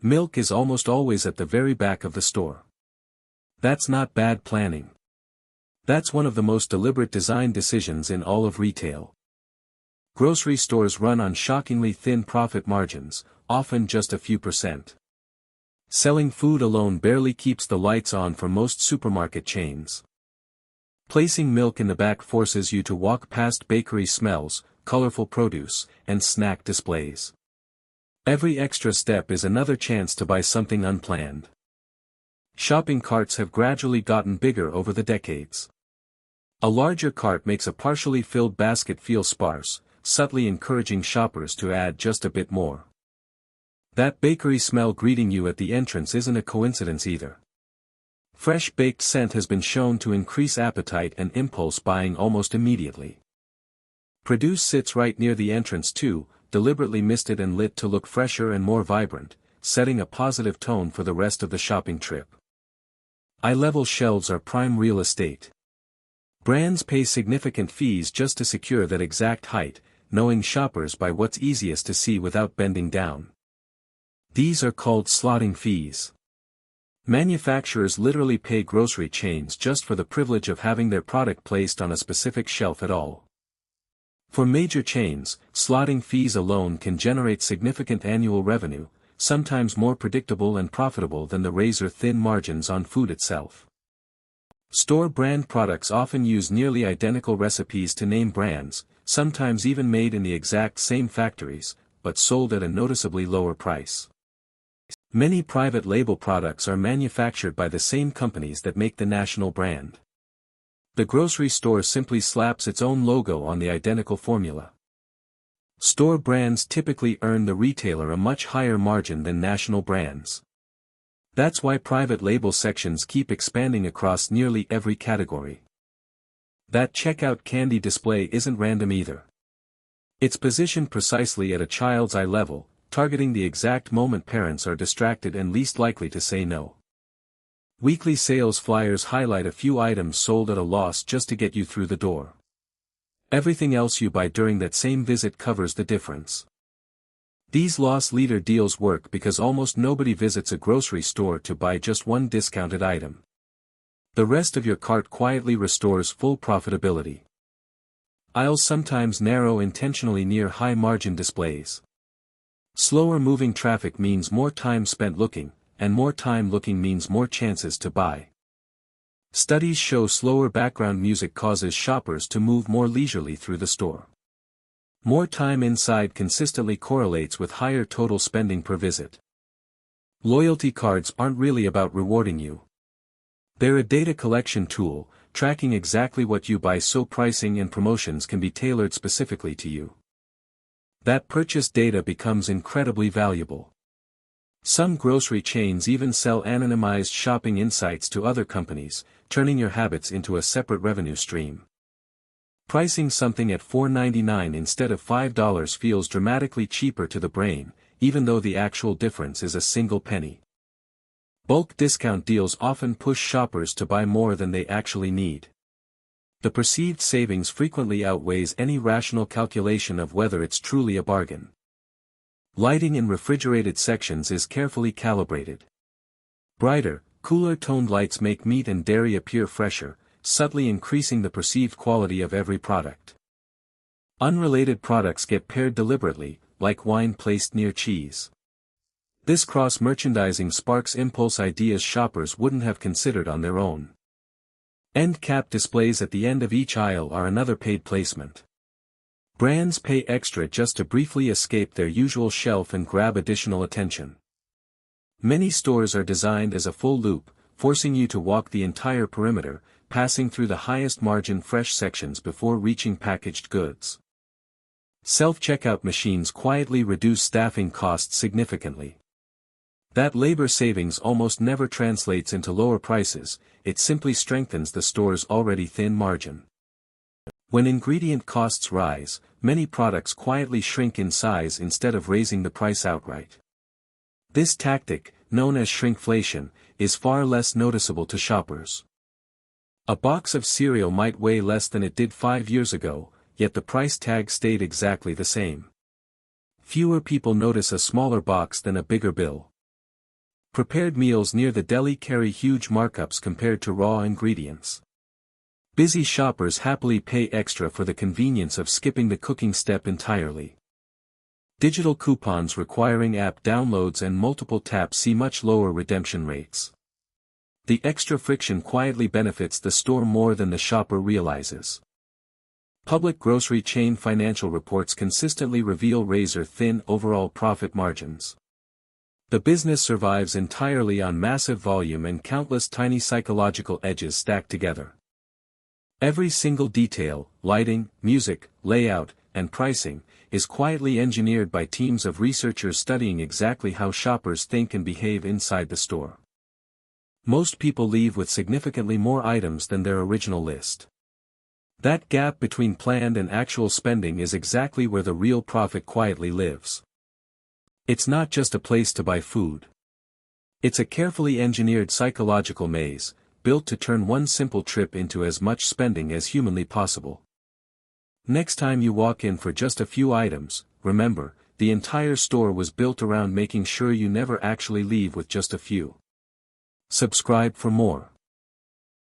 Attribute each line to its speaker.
Speaker 1: Milk is almost always at the very back of the store. That's not bad planning. That's one of the most deliberate design decisions in all of retail. Grocery stores run on shockingly thin profit margins, often just a few percent. Selling food alone barely keeps the lights on for most supermarket chains. Placing milk in the back forces you to walk past bakery smells, colorful produce, and snack displays. Every extra step is another chance to buy something unplanned. Shopping carts have gradually gotten bigger over the decades. A larger cart makes a partially filled basket feel sparse, subtly encouraging shoppers to add just a bit more. That bakery smell greeting you at the entrance isn't a coincidence either. Fresh baked scent has been shown to increase appetite and impulse buying almost immediately. Produce sits right near the entrance too, deliberately misted and lit to look fresher and more vibrant, setting a positive tone for the rest of the shopping trip. Eye-level shelves are prime real estate. Brands pay significant fees just to secure that exact height, knowing shoppers buy what's easiest to see without bending down. These are called slotting fees. Manufacturers literally pay grocery chains just for the privilege of having their product placed on a specific shelf at all. For major chains, slotting fees alone can generate significant annual revenue, sometimes more predictable and profitable than the razor-thin margins on food itself. Store brand products often use nearly identical recipes to name brands, sometimes even made in the exact same factories, but sold at a noticeably lower price. Many private label products are manufactured by the same companies that make the national brand. The grocery store simply slaps its own logo on the identical formula. Store brands typically earn the retailer a much higher margin than national brands. That's why private label sections keep expanding across nearly every category. That checkout candy display isn't random either. It's positioned precisely at a child's eye level, targeting the exact moment parents are distracted and least likely to say no. Weekly sales flyers highlight a few items sold at a loss just to get you through the door. Everything else you buy during that same visit covers the difference. These loss leader deals work because almost nobody visits a grocery store to buy just one discounted item. The rest of your cart quietly restores full profitability. Aisles sometimes narrow intentionally near high-margin displays. Slower moving traffic means more time spent looking, and more time looking means more chances to buy. Studies show slower background music causes shoppers to move more leisurely through the store. More time inside consistently correlates with higher total spending per visit. Loyalty cards aren't really about rewarding you. They're a data collection tool, tracking exactly what you buy so pricing and promotions can be tailored specifically to you. That purchase data becomes incredibly valuable. Some grocery chains even sell anonymized shopping insights to other companies, turning your habits into a separate revenue stream. Pricing something at $4.99 instead of $5 feels dramatically cheaper to the brain, even though the actual difference is a single penny. Bulk discount deals often push shoppers to buy more than they actually need. The perceived savings frequently outweighs any rational calculation of whether it's truly a bargain. Lighting in refrigerated sections is carefully calibrated. Brighter, cooler-toned lights make meat and dairy appear fresher, subtly increasing the perceived quality of every product. Unrelated products get paired deliberately, like wine placed near cheese. This cross-merchandising sparks impulse ideas shoppers wouldn't have considered on their own. End cap displays at the end of each aisle are another paid placement. Brands pay extra just to briefly escape their usual shelf and grab additional attention. Many stores are designed as a full loop, forcing you to walk the entire perimeter, passing through the highest margin fresh sections before reaching packaged goods. Self-checkout machines quietly reduce staffing costs significantly. That labor savings almost never translates into lower prices, it simply strengthens the store's already thin margin. When ingredient costs rise, many products quietly shrink in size instead of raising the price outright. This tactic, known as shrinkflation, is far less noticeable to shoppers. A box of cereal might weigh less than it did 5 years ago, yet the price tag stayed exactly the same. Fewer people notice a smaller box than a bigger bill. Prepared meals near the deli carry huge markups compared to raw ingredients. Busy shoppers happily pay extra for the convenience of skipping the cooking step entirely. Digital coupons requiring app downloads and multiple taps see much lower redemption rates. The extra friction quietly benefits the store more than the shopper realizes. Public grocery chain financial reports consistently reveal razor-thin overall profit margins. The business survives entirely on massive volume and countless tiny psychological edges stacked together. Every single detail, lighting, music, layout, and pricing, is quietly engineered by teams of researchers studying exactly how shoppers think and behave inside the store. Most people leave with significantly more items than their original list. That gap between planned and actual spending is exactly where the real profit quietly lives. It's not just a place to buy food. It's a carefully engineered psychological maze, built to turn one simple trip into as much spending as humanly possible. Next time you walk in for just a few items, remember, the entire store was built around making sure you never actually leave with just a few. Subscribe for more.